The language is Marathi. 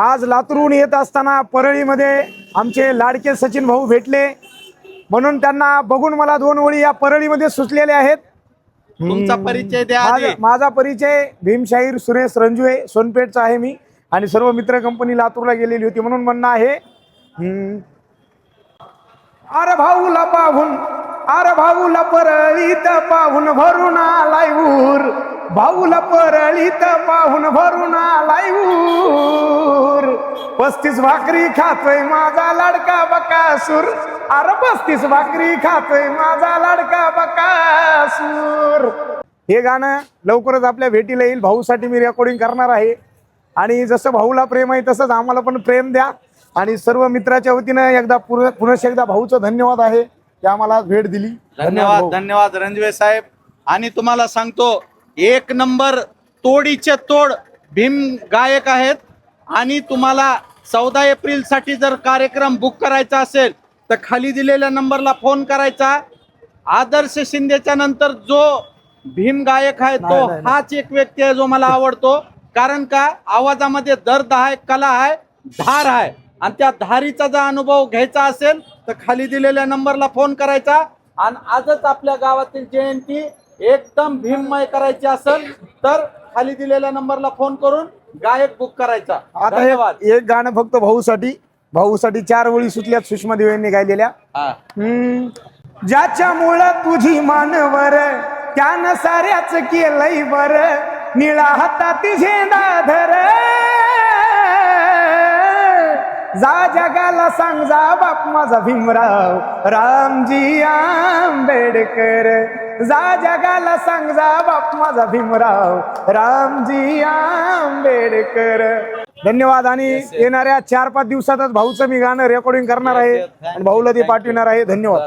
आज लातूरहून येत असताना परळीमध्ये आमचे लाडके सचिन भाऊ भेटले, म्हणून त्यांना बघून मला दोन ओळी या परळीमध्ये सुचलेले आहेत. तुमचा परिचय द्या आधी. माझा परिचय भीमशाहीर सुरेश रंजुळे सोनपेठचा आहे मी, आणि सर्व मित्र कंपनी लातूरला गेलेली होती म्हणून म्हणणं आहे. अरे भाऊला पाहून, अरे भाऊला परळीत पाहून भरून आलाय ऊर, भाऊला परळीत पाहून भरून आलाय ऊर. 35 भाकरी खातोय माझा लाडका बकासूर, अरे 35 भाकरी खातोय माझा लाडका बकासूर. हे गाणं लवकरच आपल्या भेटीला येईल. भाऊसाठी मी रेकॉर्डिंग करणार आहे, आणि जसं भाऊला प्रेम आहे तसंच आम्हाला पण प्रेम द्या. आणि सर्व मित्राच्या वतीनं एकदा पुन्हा एकदा भाऊचं धन्यवाद आहे की आम्हाला आज भेट दिली. धन्यवाद धन्यवाद रणजिवे साहेब. आणि तुम्हाला सांगतो, 1 नंबर तोडीचे तोड भीम गायक आहेत. आणि तुम्हाला 14 एप्रिल साठी जर कार्यक्रम बुक करायचा असेल तर खाली दिलेल्या नंबरला फोन करायचा. आदर्श शिंदेच्या नंतर जो भीम गायक आहे तो हाच एक व्यक्ती आहे जो मला आवडतो. कारण का आवाजामध्ये दर्द आहे, कला आहे, धार आहे. आणि त्या धारीचा जर अनुभव घ्यायचा असेल तर खाली दिलेल्या नंबरला फोन करायचा. आणि आजच आपल्या गावातील जयंती एकदम भीममय करायची असेल तर खाली दिलेल्या नंबरला फोन करून गायक बुक करायचा. आता एक गाणं फक्त भाऊसाठी 4 ओळी सुचल्यात सुषमा देव यांनी गायलेल्या. ज्याच्यामुळं तुझी मानवर त्यानं साऱ्याच केलंय बर, निळा हातात झेंडा धर, जा जगाला सांग जा बाप माझा भीमराव रामजी आंबेडकर, जा जगाला सांग जा बाप माझा भीमराव रामजी आंबेडकर. धन्यवाद. आणि येणाऱ्या 4-5 दिवसातच भाऊचं मी गाणं रेकॉर्डिंग करणार आहे आणि भाऊला ते पाठविणार आहे. धन्यवाद.